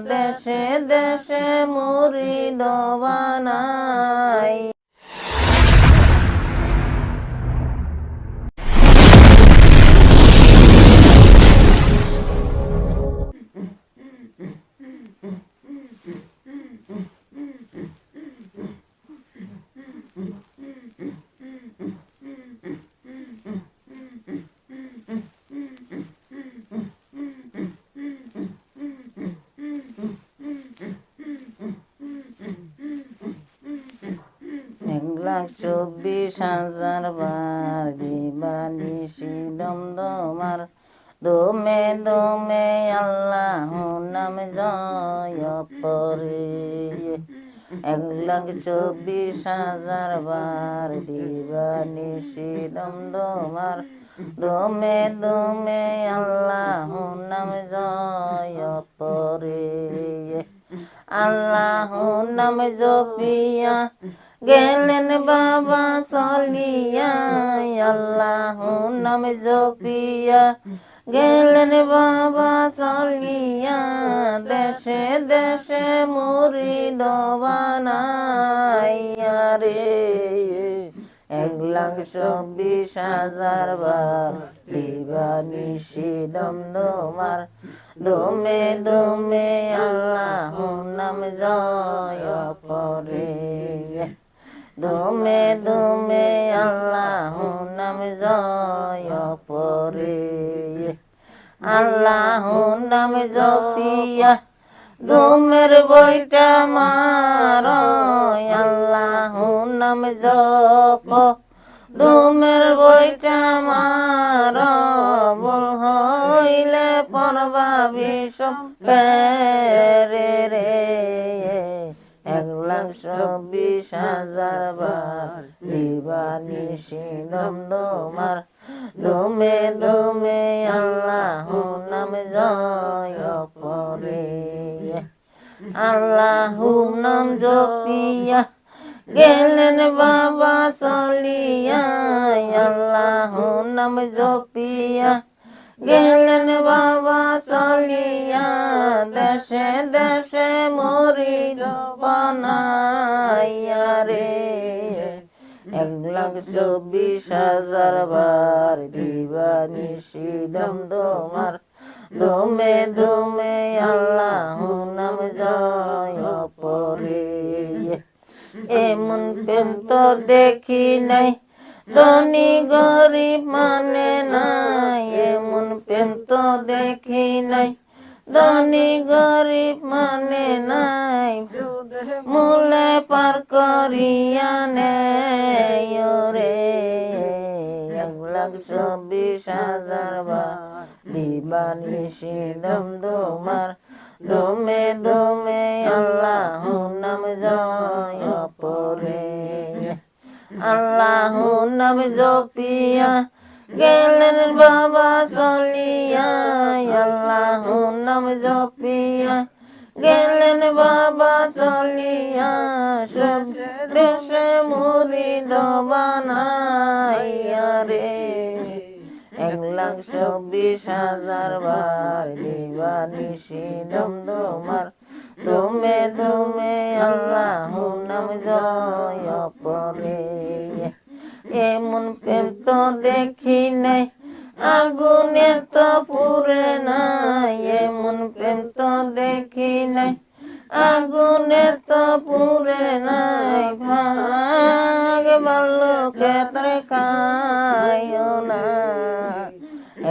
দেশে দেশে মুরিদ বানাই। লাখ 24,000 বার দিবানিশি দমদমার দমে দমে আল্লাহ নাম জয় পরে। 1,24,000 বার দিবানিশি দমদমার দমে দমে আল্লাহ নাম জয় পরে। আল্লাহ নাম জপিয়া গেলেন বাবা চলিয়া। আল্লাহ নাম জপিয়া গেলেন বাবা চলিয়া। দেশে দেশে মুরিদ বানাইয়া রে। 1,24,000 বার দিবানিশি দমদমার দমে দমে আল্লাহ নাম জয় পরে। দমে দমে আল্লাহ নাম জয় পরে। আল্লাহ নাম জপিয়া দমের বইটা মার। আল্লাহ নাম জপ দমের বইটা মার। বল হইলে পরবা বিষম পেরে রে। 1,24,000 বার দিবানিশি দমদমার দমে দমে আল্লাহ নাম জয় পরে। আল্লাহ নাম জপিয়া গেলেন বাবা চলিয়া। আল্লাহ নাম জপিয়া গেলেন বাবা চলিয়া। দেশে দেশে মুরিদ বানাইয়া রে। 1,24,000 বার দিবানিশি দমদমার দমে দমে আল্লাহ নাম জয় পরে। এমন প্রেম তো দেখি নাই ধনী গরিব মানে নাই। এমন প্রেম তো দেখি নাই ধনী গরিব মানে নাই। মূলে পার করিয়া নেয় রে। 1,24,000 বার দিবানিশি দমদমার দমে দমে আল্লাহ নাম জয় পরে। আল্লাহ নাম জপিয়া গেলেন বাবা চলিয়া। আল্লাহ নাম জপিয়া গেলেন বাবা চলিয়া। সব দেশে মুরিদ বানাইয়া রে। 1,24,000 বার দিবানিশি দমদমার দমে দমে আল্লাহ নাম জয় পরে। এমন প্রেম তো দেখি নাই আগুনে তো পুরে নাই। এমন প্রেম তো দেখি নাই আগুনে তো পুরে নাই। ভাগ ভালো ক্ষেত্রে খাইও না।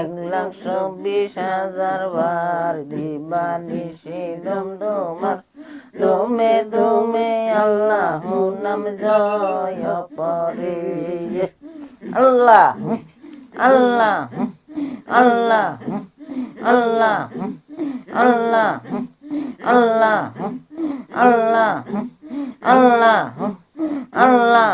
1,24,000 বার দিবানিশি দমদমার দমে দমে আল্লাহ নাম জয় পরে। আল্লাহ আল্লাহ আল্লাহ আল্লাহ আল্লাহ আল্লাহ আল্লাহ আল্লাহ আল্লাহ